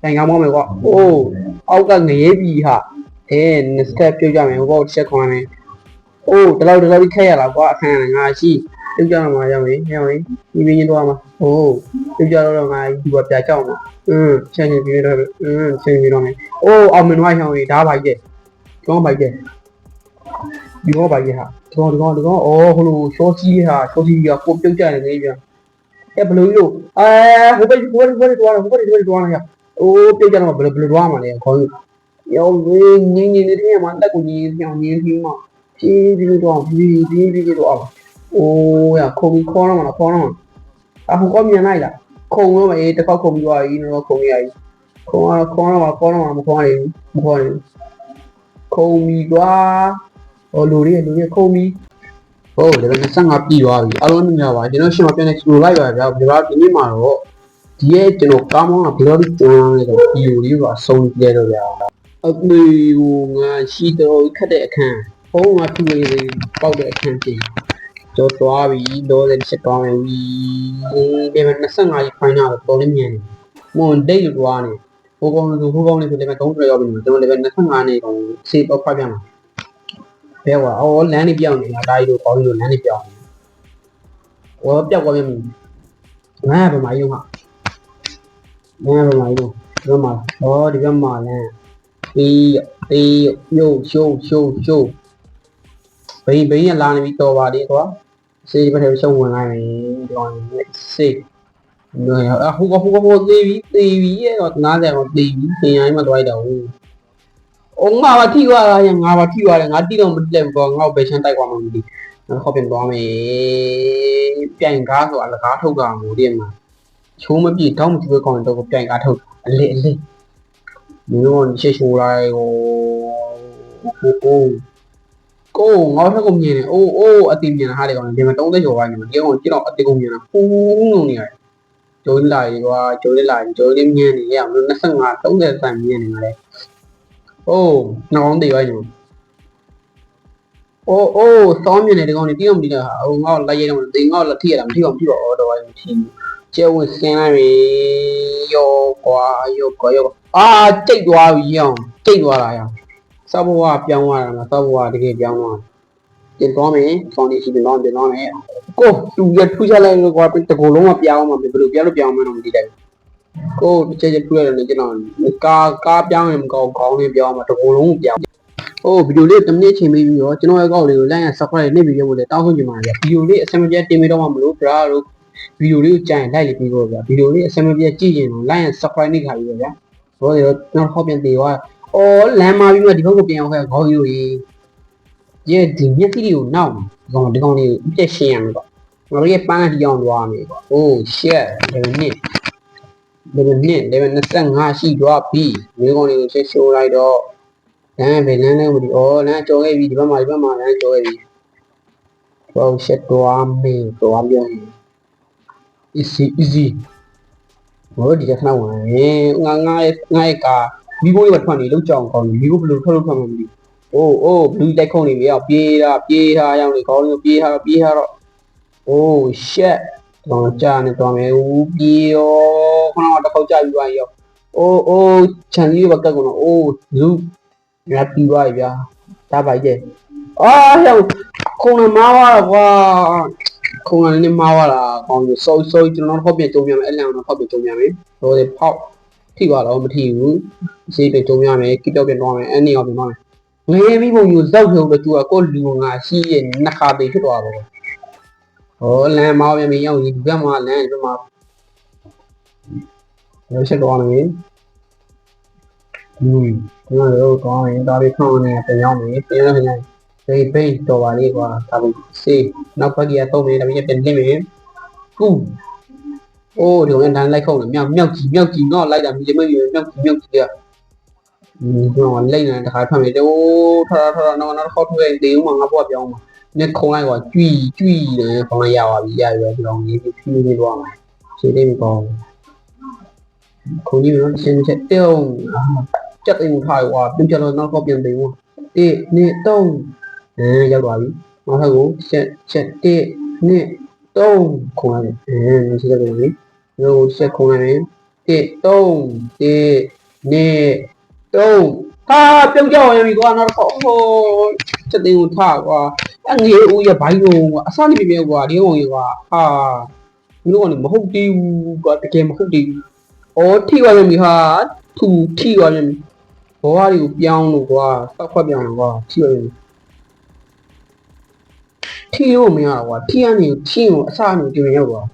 တိုင်ကောင်းမောင်းမယ်ကွာအိုးအောက်ကငရေပြီဟာနှစ်စတက်ပြုတ်ကြမယ်ဟိုဘောတစ်ချက်ခေါ်မယ်အိုးဒီလောက်ပြီးခက်ရလားကွာအခန်းငါရှိပြုတ်ကြတော့မှရောက်ရင်ဒီမင်းချင်းတော့မှာဟိုးပြုတ်ကြတော့ငါဒီကပြကြောက်မှာချင်းပြီးတော့ချင်းပြီးတော့မယ်အိုးအောင်မင်းဝိုင်းဟောင်းကြီးဓားပါကြီးကောင်းပါကြီးဒီကောပါကြီးဟာဒီကောအော်ဟိုလိုရှော့ကြီးဟာရှော့ကြီးကကိုပြုတ်ကြတယ်နေပြန်ဘလို့လို့ဟိုဘက်သွားရအိုးပြုတ်ကြတော့ဘလို့သွားမှာလဲခေါင်းရောငင်းနေတဲ့မှာတက်ကိုငင်းပြောင်းငင်းပြီးမှပြီးတော့အိုးရခုံခေါ်တော့မှာအခုကောမြင်လိုက်လားခုံတော့အေးတစ်ခေါက်ခုံပြီးသွားပြီနော်ခုံရည်ခေါ်တော့မခေါ်နေခုံပြီးသွားဟိုလူတွေခုံပြီးဟုတ်တယ်25ပြီသွားပြီအားလုံးညပါကျွန်တော်ရှင်းမပြနေစလိုလိုက်ပါဗျာဒီနေ့မှာတော့ဒီရဲ့ကျွန်တော်ကားမောင်းတာဘယ်လိုကျွမ်းလဲတော့ဒီလိုလေးပါဆုံးပြဲတော့ဗျာအမေဟိုငါရှိတော့ခက်တဲ့အခန်းဟိုငါသူ့လေးပေါက်တဲ့အခန်းကြီးတော့သွားပြီတော့လည်းချက်သွားမယ်ဝီဒီမှာ25ကြီးဖိုင်နာတော့လေးမြန်နေမွန်ဒိတ်သွားနေဟိုကောင်းလေးဆိုလည်း30ရောက်ပြီကျွန်တော်လည်း25နေကောင်စေးပေါက်ဖတ်ပြမှာဘဲကွာအော်လမ်းနေပြောင်းနေတာဒါကြီးတို့ခေါင်းကြီးတို့လမ်းနေပြောင်းနေဟောပြောက်သွားပြီငါဘယ်မှာရုံဟာငါဘယ်မှာရုံဒီမှာဟောဒီဘက်မှာလမ်းတီးယိုရှိုးဘိန်းရလာနေပြီတော်ပါလေကွာစေးဘက်ထဲရှုံဝင်လိုက်ပြီဒီကောင်စေးဟိုသေးပြီရဲ့တော့90တော့သေးပြီသင်ရိုင်းမှာသွားလိုက်တော့ငါပါထိသွားတာငါပါထိသွားတယ်ငါတိတော့မတက်ဘူးကောငါ့ဘယ်ချမ်းတိုက်သွားမှမသိဘူးခေါ်ပြန်သွားမယ်ပြိုင်ကားဆိုအလကားထုတ်တာကိုဒီမှာချိုးမပြေတောင်းမကြည့်ပဲကောင်းတော့ပြိုင်ကားထုတ်အလေးမျိုးရှေ့ရှိုးလိုက်ကိုငါထက်ကုန်မြင်တယ်အိုးအတိမြင်တာဟာလေကောင်းဒီမှာ30ကျော်ပိုင်းနေမှာဒီကောင်ကြည့်တော့အတိကုန်မြင်တာဖူးလုံးနေရတယ်ကျိုးလာရေကွာကျိုးလေးမြင်နေရအောင်25 30ဆန်မြင်နေမှာလေအိုးနှောင်းသေးပါညိုအိုးစောင်းမြင်နေဒီကောင်နေတိတော့မတိတာဟာဟိုငါ့လိုက်ရတော့ဒီငါ့လက်ထိရတာမထိအောင်တော့တော့မထိကျဲဝင်စင်းလိုက်ပြီယောကွာတိတ်သွားပြီအောင်တိတ်သွားတာရစောက်ဘဝပြောင်းသွားတာမှာစောက်ဘဝတကယ်ပြောင်းသွားပြင်သွားမယ်ဖောင်ဒေးရှင်းပြင်သွားမယ်ကိုသူရထူးချလိုက်လို့ကွာတကူလုံးမပြောင်းမှာဘယ်လိုပြောင်းလို့ပြောင်းမလဲတော့မသိတယ်ကိုတစ်ချက်ထူးရတယ်ကျွန်တော်ကားပြောင်းရင်မကောင်းခေါင်းလေးပြောင်းမှာတကူလုံးပြောင်းဗီဒီယိုလေးတစ်မိနစ်ချိန်ပြီးပြီးတော့ကျွန်တော်ရဲ့ကောက်လေးကို like and subscribe နှိပ်ပြီးရဖို့လည်းတောင်းဆိုချင်ပါတယ်ဗျာဗီဒီယိုလေးအဆင်မပြေတင်ပေးတော့မှမလို့ဗျာတို့ဗီဒီယိုလေးကိုကြိုင် like လေးပြီးတော့ဗျာဗီဒီယိုလေးအဆင်မပြေကြည့်ရင် like and subscribe နှိပ်ခါပြီးတော့ဗျာဆိုတော့ကျွန်တော်ဟောပြန်သေးသွားလမ်းမှာပြီးမှဒီဘက်ကိုပြန်အောင်ခဲ့ခေါင်းကြီးရဲ့ဒီမျက်စိလေးကိုနောက်ဒီကောင်လေးပြည့်ရှင်းရမယ်ပေါ့ငါတို့ရဲ့ပန်းတီအောင်သွားမယ်ပေါ့shit level 25ရှိသွားပြီဒီကောင်လေးကိုချက်ရှိုးလိုက်တော့လမ်းပဲလမ်းလည်းမဒီလမ်းကြော်ခဲ့ပြီဒီဘက်မှာလမ်းကြော်ခဲ့ပြီshit သွားမယ်သွားပြန် easy ဘောဒီကခဏဝင်ငါရဲ့ကာမိဘလေးပဲထွက်နေလောက်ကြောင်ကောင်းမိဘဘလို့ထွက်လို့ထွက်မှမသိဘလူးတိုက်ခုံနေပြီပြေးတာရောက်နေကောင်းလို့ပြေးတာတော့shit တော့ကြာနေတော့မယ်ပြေးရောခဏတော့တစ်ခေါက်ကြာပြီးသွားရောချန်လေးဘက်ကကတော့လူငါပြီးသွားပြီဗျာဒါပါရဲ့ဟဲ့ခုံးမားသွားကွာခုံးလည်းမားသွားတာကောင်းလို့ဆိုကျွန်တော်ဟော့ပြကြုံရမယ်အဲ့လမ်းတော့ဟော့ပြကြုံရမယ်ဟိုဖောက်ထိပါတော့မထိဘူးစေးပြကြုံရမယ်ကိတော့ပြန်သွားမယ်အဲ့နေအောင်ပြန်သွားမယ်ငရေမိဘုံယူဇောက်ထုံလို့သူကကိုလူငါရှိရဲ့နှစ်ခါသေးဖြစ်သွားတော့လမ်းမောင်းပြန်ပြီးရောက်ဒီဘက်မှာလမ်းဒီဘက်မှာရောချက်သွားနေကျွန်တော်တို့ကောင်းရင်ဒါလေးဖောင်းနေပြန်ရောက်နေပြန်ရပြန်ဘိန်းတော်ပါလေးကွာဒါပြီးစေးနောက်ဘက်ကြီးတော့မယ်ဒါပြီးပြန်နေမယ်ကူဒီကောင်တန်းလိုက်ခုံးမြောက်ကြီးငေါ့လိုက်တာမြေမမြောက်ကြီးကကျွန်တော်လိမ့်နေတခါထွက်မယ်ထားတော့ခေါက်ထွက်တေးဦးမှာငါဘွားပြောင်းမှာနဲ့ခုံလိုက်ကွာကြွီတယ်ခေါင်းလိုက်ရပါပြီဒီကောင်ကြီးဖြူနေသွားမှာရှင်းနေကောင်းခုံကြီးတော့ရှင်းချက်တုံးချက်သိမ်းထားကွာပြန်တော့နောက်ခေါက်ပြန်တေးဦး1 2 3ရောက်သွားပြီနောက်ထပ်ကိုချက်1 2 3ခုံလိုက်ရှင်းတယ်လေတို့ချက်ခုံလိုက် 3နေ3ဟာပြုတ်ကြောက်ရပြီကွာနောက်တစ်ခေါက်ဟိုချက်သိန်းကိုထားကွာအငယ်ဦးရဘိုင်းလုံးကွာအစနေပြပြကွာဒီကောင်ကြီးကွာဟာဒီကောင်ကမဟုတ်သေးဘူးကွာတကယ်မဟုတ်သေးဘူးအော်ထိသွားပြီဟာထူထိသွားပြီဘောဟာတွေကိုပြောင်းလို့ကွာစောက်ခွက်ပြောင်းလို့ကွာထိသွားပြီထိလို့မရတော့ကွာထိကနေထိကိုအစနေပြင်ရောက်သွား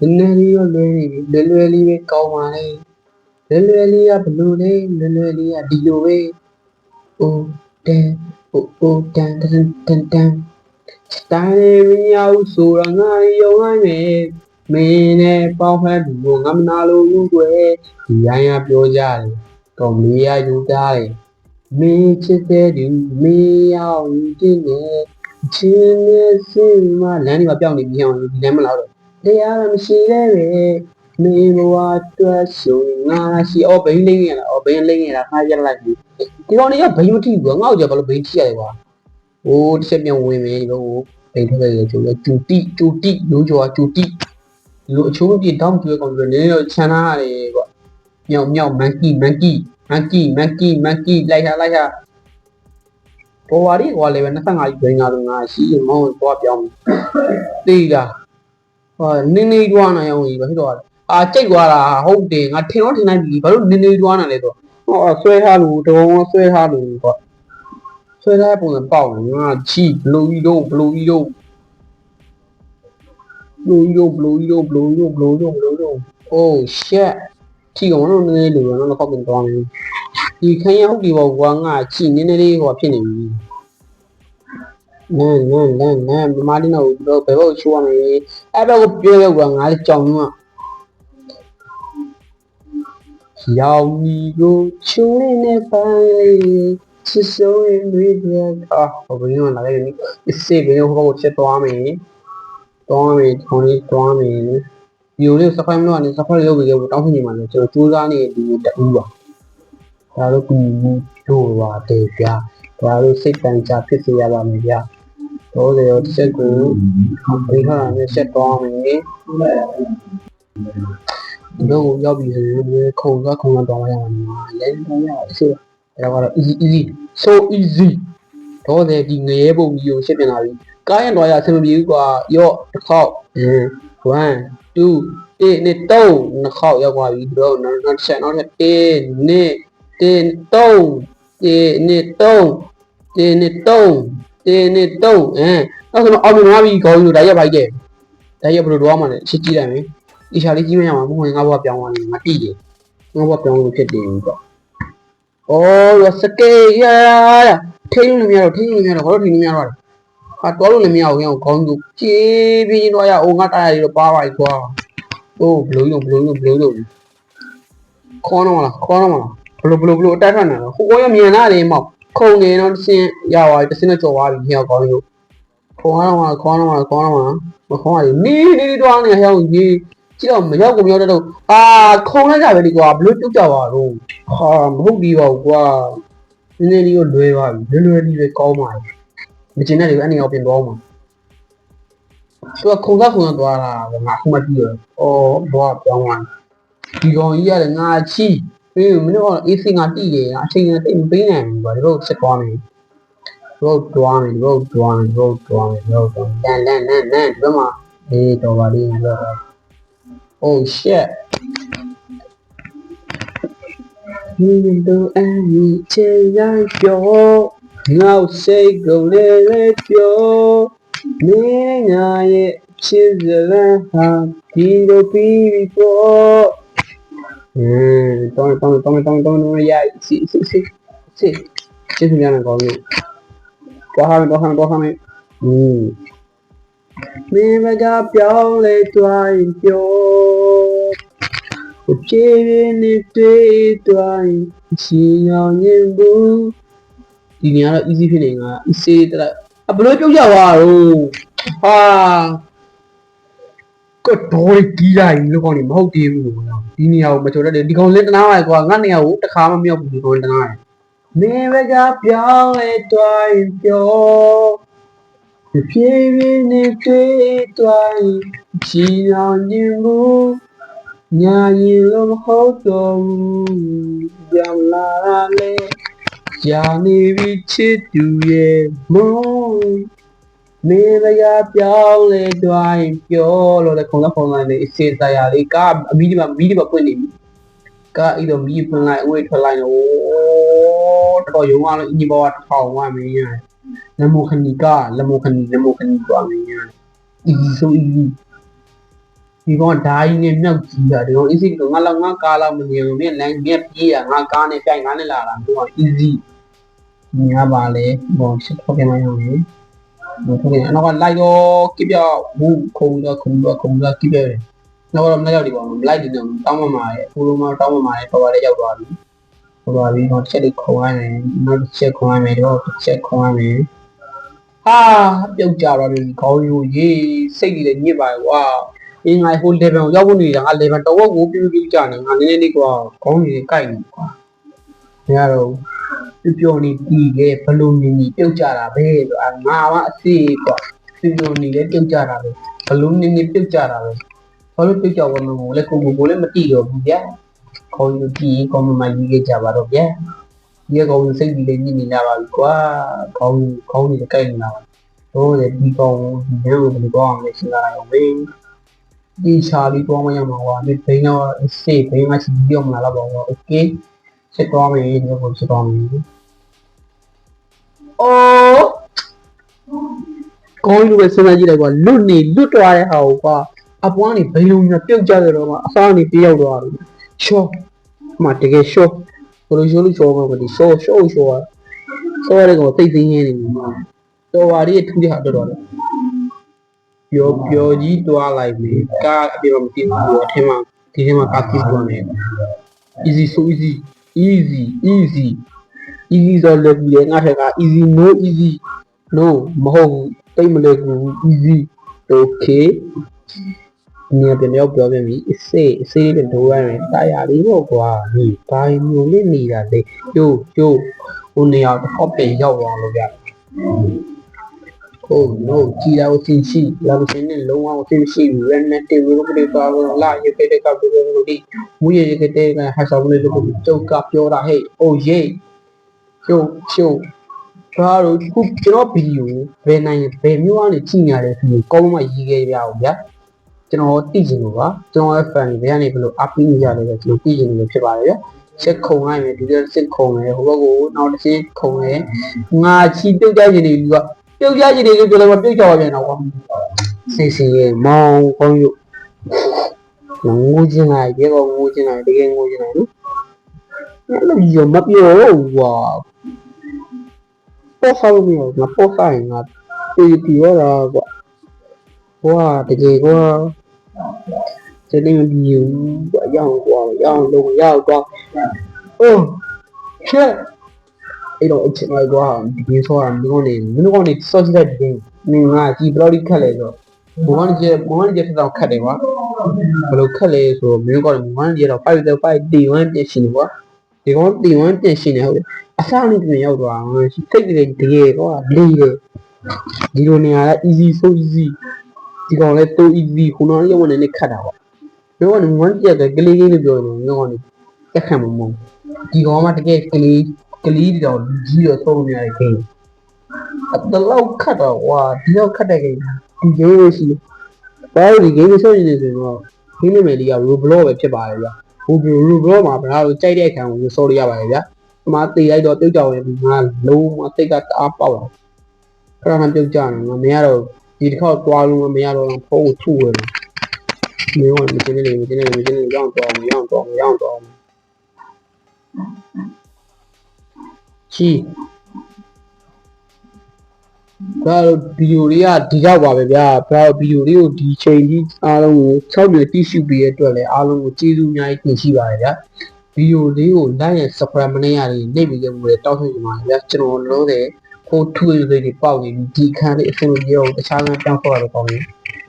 နည်းနည်းလေးရောလွယ်နေပြီလွယ်လေးပဲကောင်းပါလေလွယ်လေးကဘလို့လဲလွယ်လေးကဒီလိုပဲအိုးတန်အိုးတန်တန်တိုင်းမရောက်ဆိုတာငါယုံနိုင်မယ်မင်းနဲ့ပေါင်းဖက်သူငါမနာလို့လူတွေဒီရိုင်းရပြောကြတယ်ကောင်းလေးရယူတားတယ်မင်းချစ်တဲ့သူမင်းရောက်တင်နေချင်းနဲ့စင်မလမ်းဒီမှာပြောင်းနေပြီးအောင်ဒီလမ်းမလာတော့တရားမရှိတဲ့ပဲမင်းဘဝအတွက်ဆိုငါရှိဘိန်းလိမ့်ရလားဘိန်းလိမ့်ရတာခါရက်လိုက်ပြီဒီကောင်တွေကဘိန်းမထိဘူးငါ့ကိုကြဘာလို့ဘိန်းထိရတယ်ကွာဟိုတစ်ချက်ပြန်ဝင်မယ်ဒီကောင်ကိုဘိန်းထက်ခဲ့တယ်ကျိုးကျူတိရိုးကျော်ကျူတိဒီလိုအချိုးပြတောင်းကျွဲကောင်တွေနည်းတော့ခြံထားရတယ်ကွာမြောက်မန်ကီလိုက်ဟာပေါ်ဝါရီကွာလေပဲ25ကြီးဘိန်းလာလို့ငါရှိရင်မောင်းသွားပြောင်းတေးတာဟာနင်းနေတွားနေအောင်ကြီးပဲဖြစ်တော့ကြိတ်သွားတာဟုတ်တယ်ငါထင်နိုင်ပြီဘာလို့နင်းနေတွားနေလဲတော့ဟောဆွဲထားလို့တုံးဆွဲထားလို့ကွာဆွဲထားပုံစံပေါက်နေငါချီဘလူးကြီးတို့အိုးရှက်ချီကောင်တော့နည်းလို့တော့ခောက်ပြန်သွားမယ်ဒီခရင်ဟုတ်ဒီဘောကွာငါချီနည်းလေးဟောဖြစ်နေပြီနန်းမမလေးတော့ဘယ်ဘက်ချိုးရမလဲအဲ့ဘက်ကိုပြောရောက်ကွာငါလည်းကြောင်တော့ရောင်ကြီးကိုချိုးနေပါလေချစ်စိုးရင်တွေးတယ်ဟိုဘယ်လိုလာလဲဒီစေဘယ်လိုဟောချက်သွားမယ်ခေါင်းလေးသွားမယ်ဒီလိုစဖိုင်းမလို့ကနေစဖိုင်းရုပ်ကြီးကိုတောင်းဖြစ်နေမှာလေကျွန်တော်စူးစမ်းနေဒီတူပါဒါတို့ကူတို့ပါတယ်ဗျာဒါတို့စိတ်တန်ကြဖြစ်စေရပါမယ်ဗျာတော့လေတစ်ချက်ကိုဒီခါနဲ့ဆက်သွားမယ်ဒီတော့ရောက်ပြီဆိုရင်ခုံသွားသွားရမှာလဲတော့ရအစ်ဒါကတော့ easy so easy တော့လေဒီငရဲပုံကြီးကိုရှင်းပြလာပြီကားရင်တော့ရအဆင်မပြေဘူးကွာရော့တစ်ခေါက်1 2 1နဲ့3နှစ်ခေါက်ရောက်သွားပြီတော့နောက်ချက်1နဲ့3နောက်ဆိုအောင်မြင်သွားပြီခေါင်းကြီးဒါရက်ဖိုက်တဲ့ဒါရက်ဘယ်လိုတော့မှလဲရှင်းကြည့်လိုက်မယ်အရှာလေးကြီးမရမှာမဟုတ်ရင်ငါဘွားပြောင်းသွားတယ်ငါတိတယ်ငါဘွားပြောင်းလို့ဖြစ်တယ်ပေါ့အော်စကေးရထိန်းလို့မရတော့ဘာလို့ထိန်းမရတော့ဟာတော်လို့လည်းမရဘူးခေါင်းကြီးပြေးပြီးတော့ရအောင်ငါတားရည်တော့ပါပါကွာအိုးဘလို့ခေါင်းတော့မလားဘလို့အတက်ထွက်နေတော့ဟိုရမြန်လာတယ်မောက်ခုံနေတော့တစ်စင်းရသွားပြီတစ်စင်းတော့ကြော်သွားပြီဟောခေါင်းကြီးခေါင်းတော့မခေါင်းရည်နေတွားနေဟောင်းကြီးကြည့်တော့မရောက်ကိုမရောက်တော့ခုံလိုက်ကြပဲဒီကွာဘလို့ပြုတ်ကြပါတော့ဟာမဟုတ်ဒီပါဘူးကွာနည်းနည်းလေးတော့လွယ်ပါပြီလွယ်လေးပဲကောင်းပါပြီမကျင်တဲ့တွေအဲ့နေအောင်ပြင်သွားအောင်သူကခုံသွားတာငါခုမှကြည့်ရဘောပြောင်းသွားဒီကောင်ကြီးရတယ်ငါချီမင်းတို့အေးစင်ငါတိတယ်အချိန်နဲ့တိတ်မပေးနိုင်ဘူးကွာဒီတော့ဆက်သွားမယ်road သွားမယ်လန်ဒီဘက်မှာတော်ပါလိမ့်မယ် oh shit ဒီတော့အမေချေရိုက်ပြောငေါ့စိတ်ကုန်လေပြောမင်းငါရဲ့ချစ်စလန်ဟာဒီလိုပြီးပေါ့တောင်းရစီချစ်စရာနဲ့ကောင်းလို့တော့ဟာမယ်မင်းမကပြောင်းလဲသွားရင်ပြောကြည်နေတွေ့သွားရင်ရှင်အောင်ရင်ဘူးဒီနေရာတော့ easy ဖြစ်နေငါ easy တက်ဘလို့ပြုတ်ကြသွားတော့ဟာကတော့ကြီးလိုက်လို့ကောင်းနေမဟုတ်သေးဘူးဒီနေရာကိုမချိုတတ်တယ်ဒီကောင်လင်းတနာပါကွာငါနေရာကိုတစ်ခါမှမရောက်ဘူးဒီကောင်တနာတယ်မင်းမကပြောင်းလဲသွားရင်ပြောဖြည်းဖြည်းနဲ့တွေ့သွားရင်ရှင်အောင်ရင်ဘူး ညာရင်လို့မဟုတ်တော့ကြောင်လာလေရာနေပြီချစ်သူရဲ့မုန်းမေရရပြောင်းလဲတိုင်းပြောလို့လေခုံတော့ခုံလိုက်နေအစေတရားလေးကအမီးဒီမှာပွင့်နေပြီကအဲ့တော့မီးဖွင့်လိုက်အဝေးထွက်လိုက်တော့တော်ရုံကလည်းအညီဘောကထောင်ဝမင်းရလမိုခနီလမိုခနီသွားမင်းရeasy so easy ဒီကောင်ဓာကြီးနဲ့မြောက်ကြီးတာဒီကောင် easy တော့ငါကားလောက်မနေဘူးမြက်လမ်းမြက်ပြေးတာငါကားနဲ့ပြိုင်ငါနဲ့လာတာဒီကောင် easy ငါပါလေဘောချက်ထုတ်ပြန်မရဘူးထုတ်ပြန်နောက်ကလိုက်တော့ကိပြဘူးခုံတော့ကိပြတယ်နောက်တော့မလိုက်ဒီကောင်မလိုက်ဒီတော့တောင်းမှမှာရဲ့ဖူလုံးမတောင်းမှမှာရဲ့ပေါ်ပါလေရောက်သွားပြီပေါ်ပါပြီတော့ချက်လေးခုံရမယ်နောက်တစ်ချက်ခုံရမယ်တော့တစ်ချက်ခုံရမယ်ဟာပြုတ်ကြတော့ဒီခေါင်းရိုးရေးစိတ်ကြီးလည်းညစ်ပါကွာအင်းငါဟို level ကိုရောက်ဖို့နေတာငါ level တော့ကိုပြူကြနေငါနည်းနည်းလေးကွာခေါင်းကြီးကိုက်နေကွာမရတော့ပျော်နေပြီးလေဘလုံးနေနေပြုတ်ကြတာပဲဆိုငါကအစီကွာပျော်နေလေပြုတ်ကြတာပဲဘလုံးနေနေပြုတ်ကြတာပဲဘာလို့ပြုတ်ကြဝမလို့လဲကိုလည်းမတိတော့ဘူးဗျာခေါင်းကြီးကြီးကောင်းမှရေးခဲ့ကြပါတော့ဗျာဒီကောင်စိတ်ကြီးလေးညစ်နေလာပါပြီကွာခေါင်းကြီးကိုက်နေတာပါတော့ဒီကောင်ဒီဘယ်လိုကောင်းအောင်လဲစဉ်းစားရအောင်ပဲဒီချာလီပေါ်မရမှာကွာဒီဘိန်းတော့စေးဘိန်းကစီပြောင်းလာတော့ပေါ့โอเคချက်သွားမယ်ဒီကိုချက်သွားမယ်အိုးကောင်းလို့ပဲစဉ်းစားကြည့်လိုက်ကွာလွတ်သွားတဲ့ဟာကိုကွာအပွားနေဘိန်းလုံးကြီးပြုတ်ကြတယ်တော့မှအစားနေပြေးရောက်သွားတယ်ရှော့မှတကယ်ရှော့ဘယ်လိုရှော့လို့ရှော့မှာမသိရှော့ရတဲ့ကောင်သိသိငင်းနေပြီတော်ပါရီထူးတဲ့ဟာတော်တယ်ပျော်ကြီးတွားလိုက်ပြီကားအပြည့်မသိဘူးအထင်မှာဒီထဲမှာကားကြည့်သွားနေ easy so easy ဆိုလည်းဒီငါထက်က easy no မဟုတ်ဘူးတိတ်မလဲဘူး easy okay နေပြန်ပြောပြန်ပြီအစေးပြန်ဒိုးရမယ်တရားလေးပေါ့ကွာဒီဘိုင်းမျိုးလေးနေတာလေကျိုးဟိုနေရာတော့ပြန်ရောက်သွားလို့ဗျOh no, tira o sinchi, la lucene longa o sinchi, renete, urupre pago, la yekete kapito di, muye yekete hasabune to choka piora hey, oh yeah, show, claro, ku kiro video, when I pay me one chinya le fi, kom ma yige ya o ya, ကျွန်တော်သိချင်လို့ပါကျွန်တော်ရဲ့ fan တွေကနေဘယ်လို up ပေးနေကြလဲဆိုကျွန်တော်သိချင်လို့ဖြစ်ပါတယ်ဗျချက်ခုံလိုက်မယ်ဒီလိုစစ်ခုံမယ်ဟိုဘက်ကိုနောက်တစ်ချင်းခုံမယ်ငါချီပြုတ်ကြခြင်းတွေပြီးတော့ပြုတ်ကြခြင်းတွေပြောလို့ပြုတ်ကြပါပြန်တော့ကွာစီရဲ့မောင်ကောင်းရုပ်ငိုခြင်းလိုက်ရေကောငိုခြင်းလိုက်တကယ်ငိုခြင်းလိုက်နော်အဲ့လိုကြီးမပြောဘူးကွာပေါ်စားလို့မရဘူးငါပေါ်စားရင်ငါတီရတာကွာဟွာတကယ်ကွာစတဲ့ဒီယူရောက်လုံးရောက်တော့အိုးရှက်အဲ့တော့အချိန်လိုက်ကွာဒီဆိုတာမင်းကနေစော့ကြည့်တဲ့ဒီမင်းငါကြည့်ဘယ်လိုခက်လဲဆိုဘဝနဲ့တစ်တော့ခက်တယ်ကွာဘယ်လိုခက်လဲဆိုမင်းကတော့မင်းကတော့5တီ1ပြင်ရှင်ကွာဒီကောင်တီ1ပြင်ရှင်နေဟုတ်တယ်အစားနဲ့ပြင်ရောက်သွားစိတ်တကယ်ကွာလေးတယ်ဒီလိုနေရာက easy so easy ဒီကောင်လည်းတိုး easy ခုနကရုံနဲ့ခတ်တာပေါ့ပြောကနေဝမ်းပြက်ကကလေးလို့ပြောနေတော့ကနေတက်ခံမမုံဒီကောင်မှတကယ်ကလေးတော့ကြီးတော့သုံးနေရတဲ့ကိန်းအတလောက်ခတ်တော့ဝါဒီတော့ခတ်တဲ့ကိန်းဒီကိန်းရှိဘာလို့ဒီကိန်းဆိုနေဆိုတော့ဒီနာမည်လေးက Roblox ပဲဖြစ်ပါလေဗျာ Roblox မှာဘာလို့ကြိုက်တဲ့အခါကိုစော်ရရပါလေဗျာဒီမှာတေးလိုက်တော့ပြုတ်ကြောင်နေပြီငါလုံးဝစိတ်ကတအားပေါက်လာခဏပြုတ်ကြနေငါမရတော့ဒီတစ်ခေါက်တွားလို့မရတော့ဖုန်းကိုထုဝယ်မင်းကမင်းနေရောက်တော့ချီဘာလို့ဗီဒီယိုလေးကဒီရောက်ပါပဲဗျာဘာလို့ဗီဒီယိုလေးကိုဒီချိန်ကြီးအားလုံးကို6秒တိရှိပေးရတဲ့အတွက်လည်းအားလုံးကိုကျေးဇူးအများကြီးတင်ရှိပါတယ်ဗျာဗီဒီယိုလေးကို like နဲ့ subscribe မနေရရင်နှိပ်ပြီးကြလို့လည်းတောက်ဆိုနေပါဗျာကျွန်တော်လုံးတဲ့ကိုထွေးလေးတွေပေါက်နေပြီးဒီခန်းလေးအဆင်မပြေအောင်တခြားလမ်းပြောင်းဆော့ရတော့ကောင်းတယ်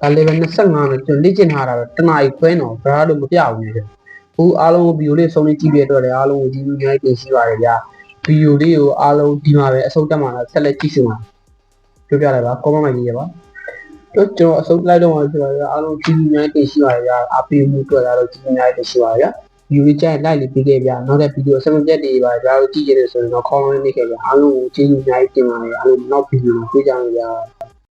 ဒါလည်းပဲ25နဲ့ကျွန်တော်လေ့ကျင့်ထားတာတော့တနားရီခွဲတော့ဘာလို့မပြဘူးလေဟိုအားလုံးဗီဒီယိုလေးဆုံးလေးကြည့်ပြတဲ့အတွက်လည်းအားလုံးကိုကျေးဇူးအများကြီးတင်ရှိပါတယ်ဗျာဗီဒီယိုလေးကိုအားလုံးဒီမှာပဲအဆုံးတက်မှာလားဆက်လက်ကြည့်စမှာပြောပြလိုက်ပါ comment မှာရေးရပါ ကျွန်တော်အဆုံးလိုက်တော့မှာဆိုတော့အားလုံးကြီးကြီးများတင်ရှိပါရအပေးမှုတွေ့လာတော့ကြီးကြီးများတင်ရှိပါရဗီဒီယိုကြိုက်လိုက်ပြီးခဲ့ဗျာနောက်တဲ့ဗီဒီယိုအစမပြတ်တွေပါဒါကိုကြည့်ကြတယ်ဆိုရင်တော့ခေါင်းရင်းနေခဲ့ဗျာအားလုံးကိုကျေးဇူးအများကြီးတင်ပါတယ်အားလုံးနောက်ဗီဒီယိုမှာတွေ့ကြမယ်ဗျာ